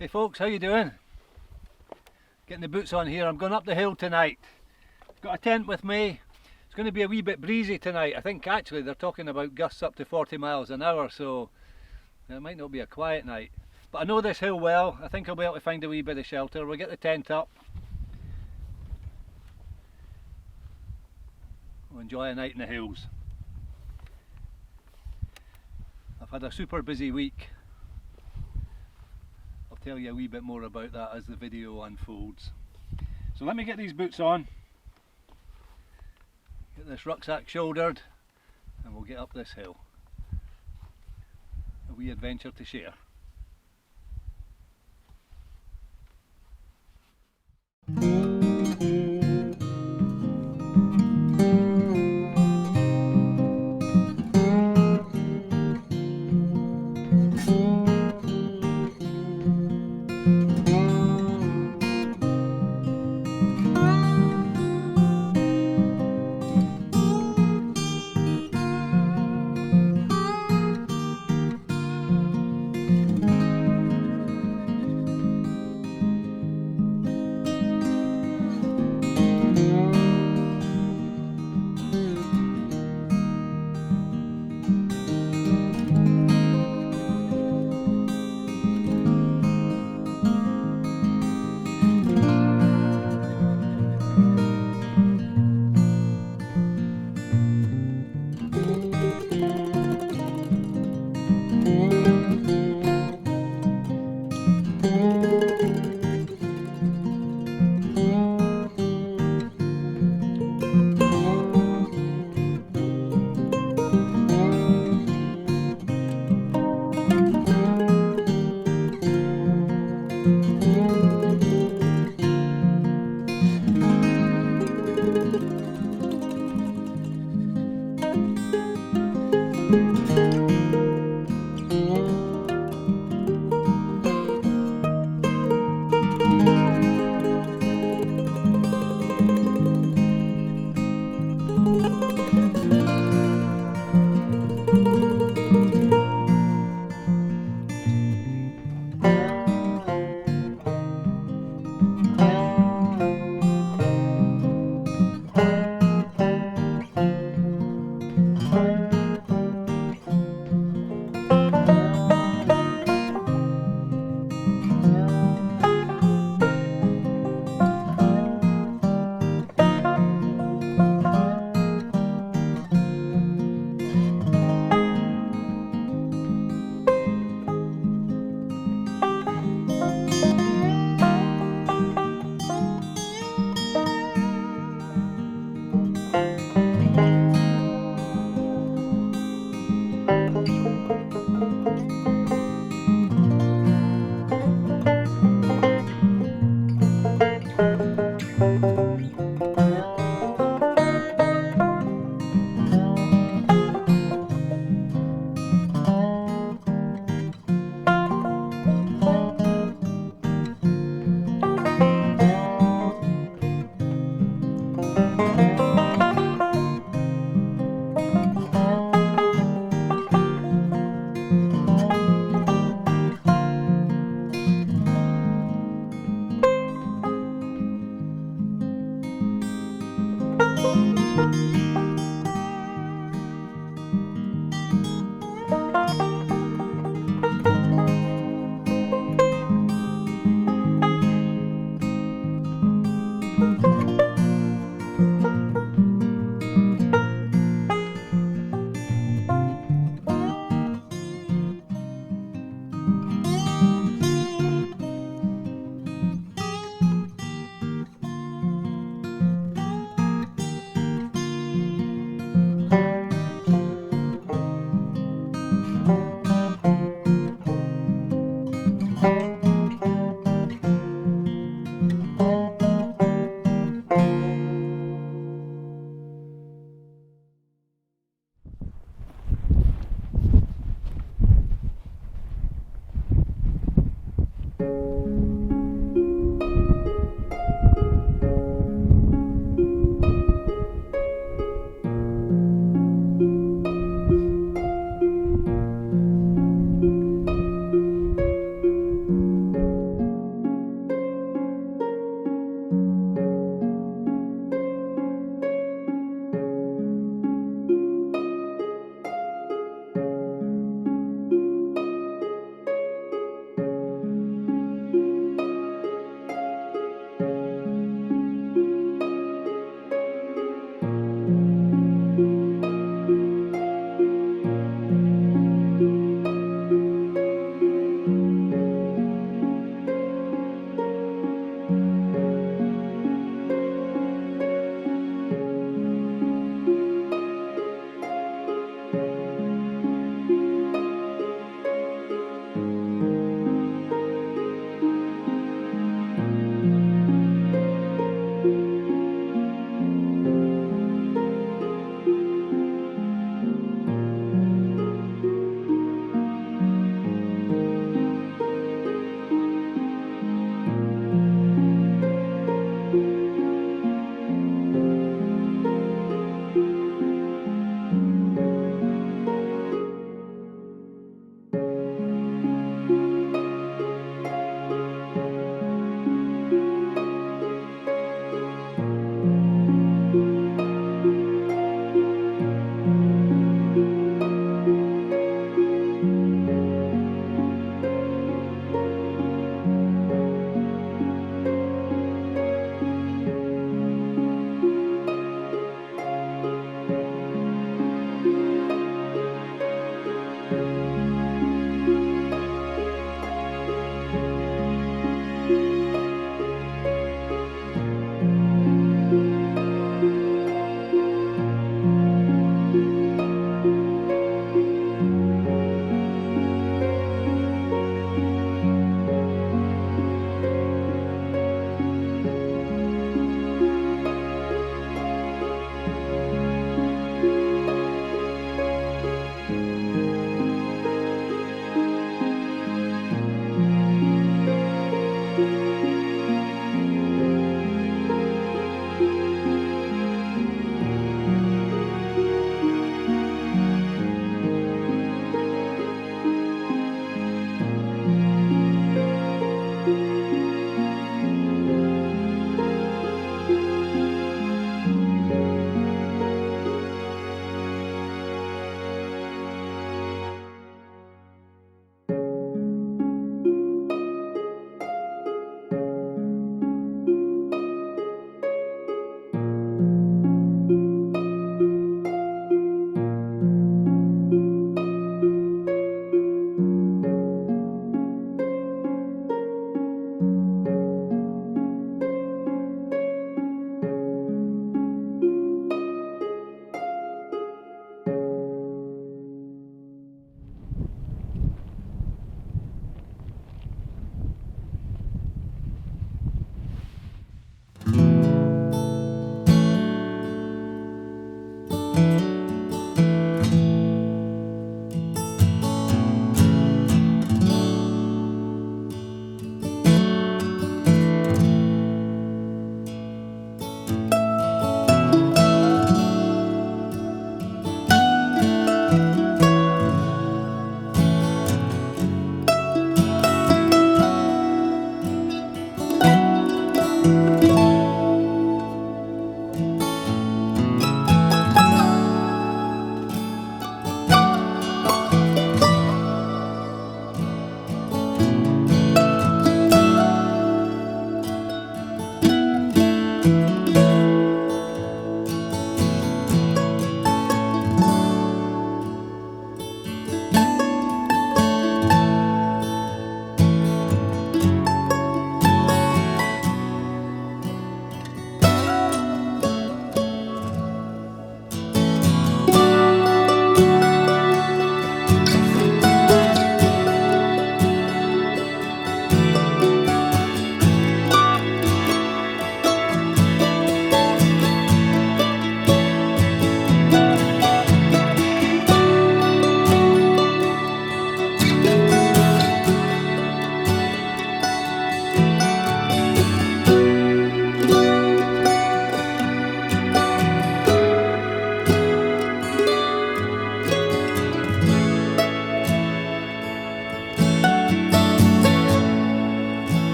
Hey folks, how you doing? Getting the boots on here. I'm going up the hill tonight. Got a tent with me. It's going to be a wee bit breezy tonight. I think actually they're talking about gusts up to 40 miles an hour, so it might not be a quiet night. But I know this hill well. I think I'll be able to find a wee bit of shelter. We'll get the tent up. We'll enjoy a night in the hills. I've had a super busy week. I'll tell you a wee bit more about that as the video unfolds. So let me get these boots on, get this rucksack shouldered, and we'll get up this hill. A wee adventure to share.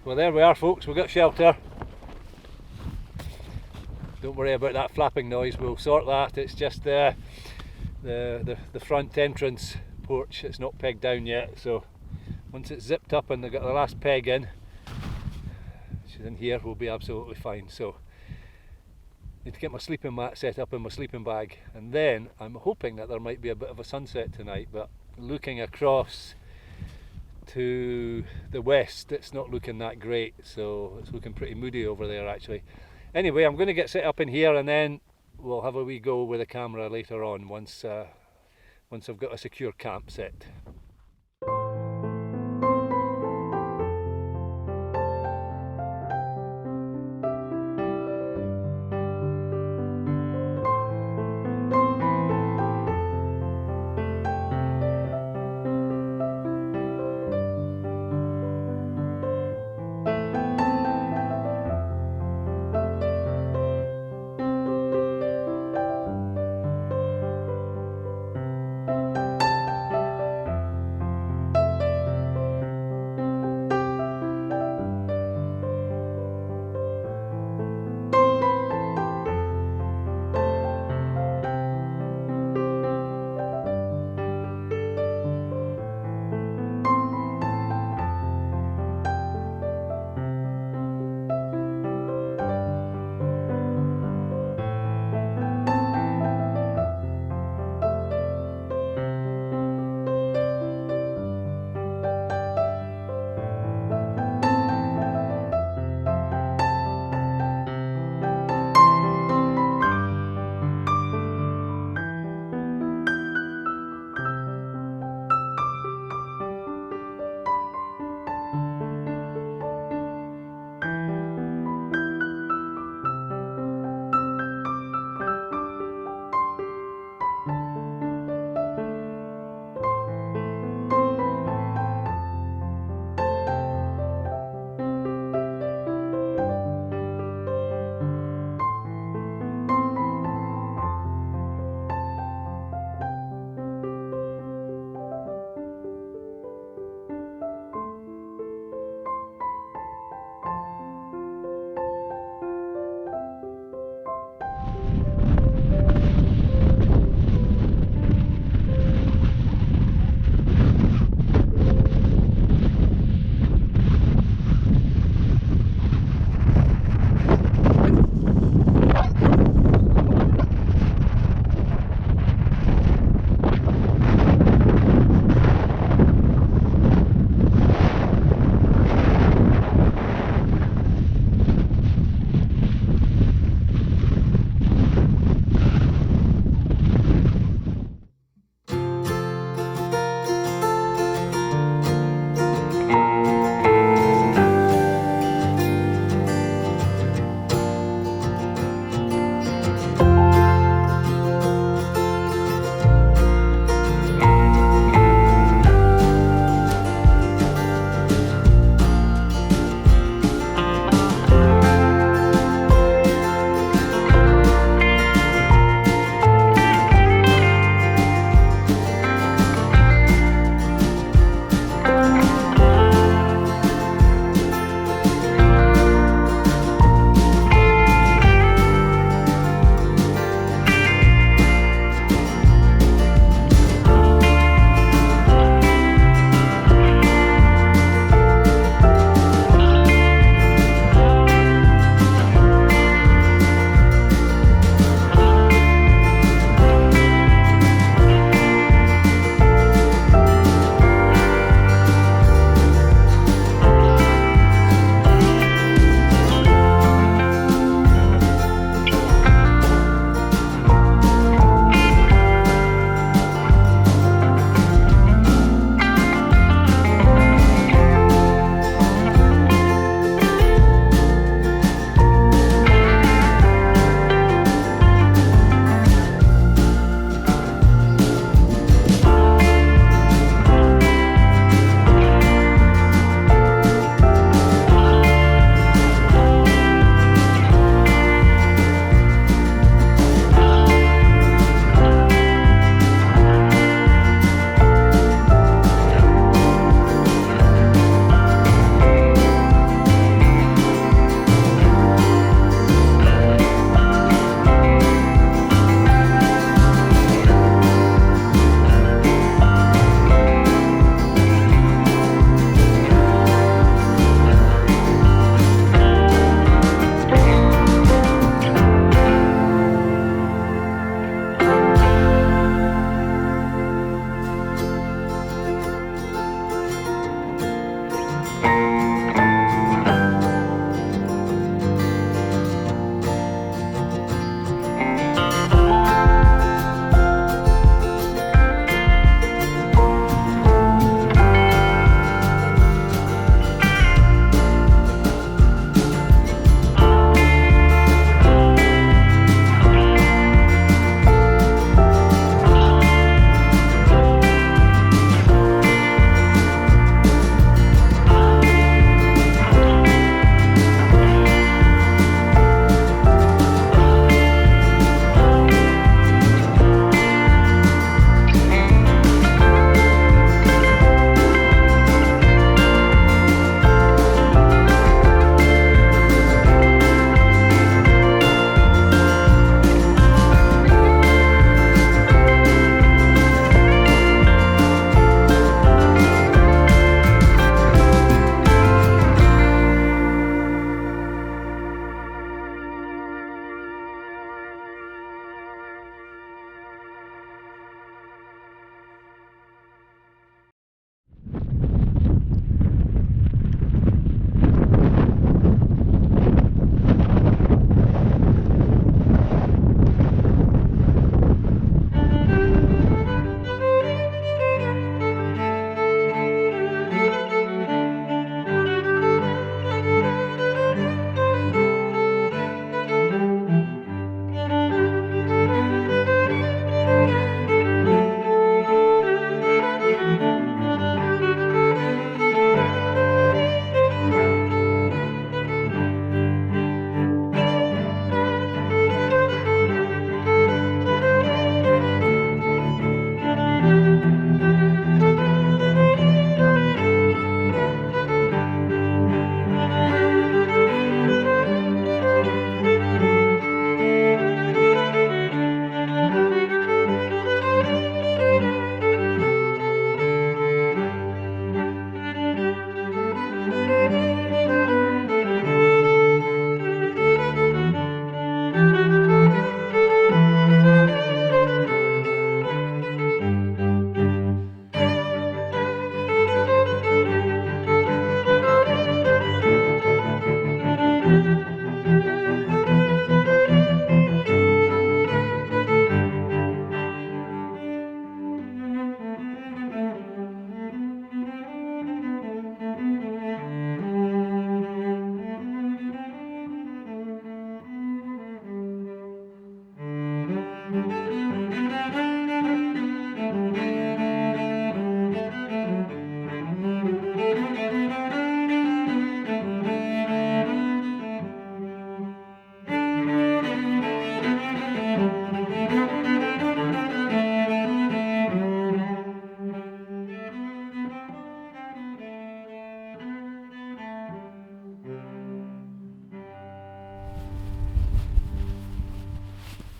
Well, there we are, folks, we've got shelter. Don't worry about that flapping noise, we'll sort that. It's just the front entrance porch, it's not pegged down yet, so once it's zipped up and they've got the last peg in, which is in here, we'll be absolutely fine. So need to get my sleeping mat set up in my sleeping bag, and then I'm hoping that there might be a bit of a sunset tonight, but looking across to the west it's not looking that great, so it's looking pretty moody over there actually. Anyway, I'm going to get set up in here and then we'll have a wee go with the camera later on once I've got a secure camp set.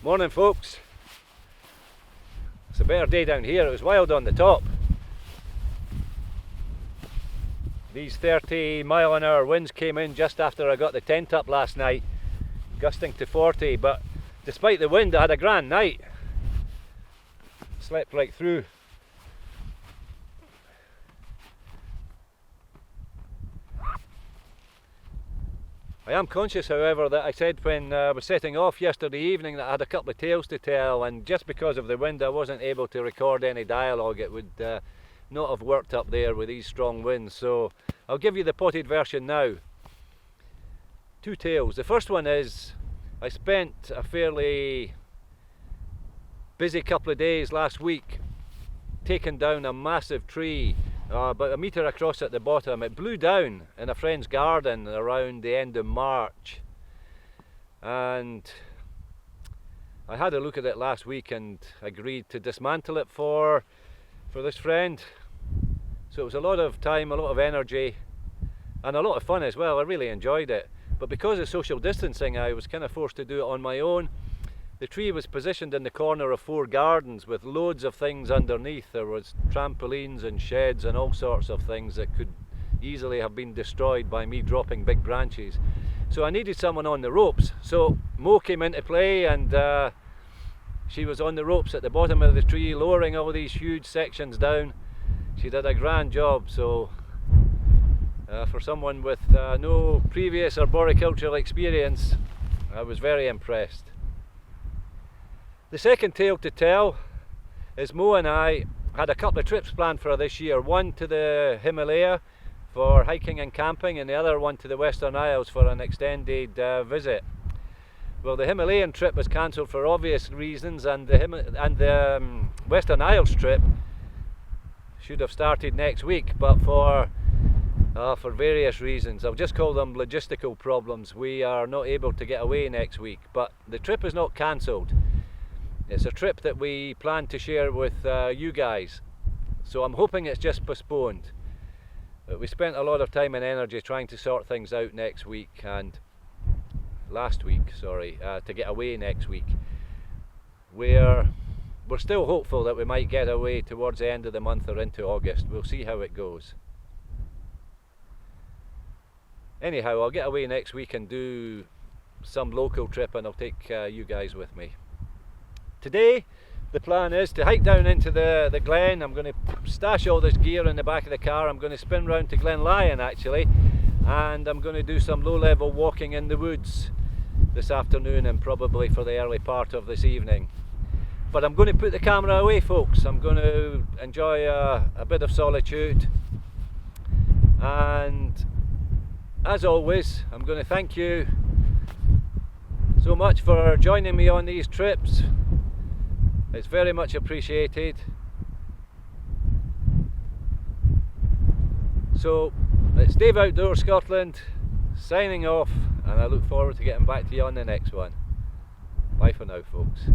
Morning folks. It's a better day down here. It was wild on the top. These 30-mile-an-hour winds came in just after I got the tent up last night, gusting to 40, but despite the wind I had a grand night. Slept right through. I am conscious, however, that I said when I was setting off yesterday evening that I had a couple of tales to tell, and just because of the wind I wasn't able to record any dialogue. It would not have worked up there with these strong winds, so I'll give you the potted version now. Two tales. The first one is, I spent a fairly busy couple of days last week taking down a massive tree about a metre across at the bottom. It blew down in a friend's garden around the end of March, and I had a look at it last week and agreed to dismantle it for this friend. So it was a lot of time, a lot of energy, and a lot of fun as well. I really enjoyed it, but because of social distancing I was kind of forced to do it on my own. The tree was positioned in the corner of 4 gardens with loads of things underneath. There was trampolines and sheds and all sorts of things that could easily have been destroyed by me dropping big branches. So I needed someone on the ropes. So Mo came into play, and she was on the ropes at the bottom of the tree, lowering all these huge sections down. She did a grand job. So for someone with no previous arboricultural experience, I was very impressed. The second tale to tell is Mo and I had a couple of trips planned for this year. One to the Himalaya for hiking and camping, and the other one to the Western Isles for an extended visit. Well, the Himalayan trip was cancelled for obvious reasons, and the Western Isles trip should have started next week, but for various reasons, I'll just call them logistical problems, we are not able to get away next week. But the trip is not cancelled. It's a trip that we plan to share with you guys, so I'm hoping it's just postponed. But we spent a lot of time and energy trying to sort things out last week, to get away next week. We're still hopeful that we might get away towards the end of the month or into August. We'll see how it goes. Anyhow, I'll get away next week and do some local trip, and I'll take you guys with me. Today the plan is to hike down into the glen. I'm going to stash all this gear in the back of the car. I'm going to spin round to Glen Lyon actually, and I'm going to do some low-level walking in the woods this afternoon and probably for the early part of this evening. But I'm going to put the camera away, folks. I'm going to enjoy a bit of solitude, and as always I'm going to thank you so much for joining me on these trips. It's very much appreciated. So it's Dave Outdoors Scotland signing off, and I look forward to getting back to you on the next one. Bye for now, folks.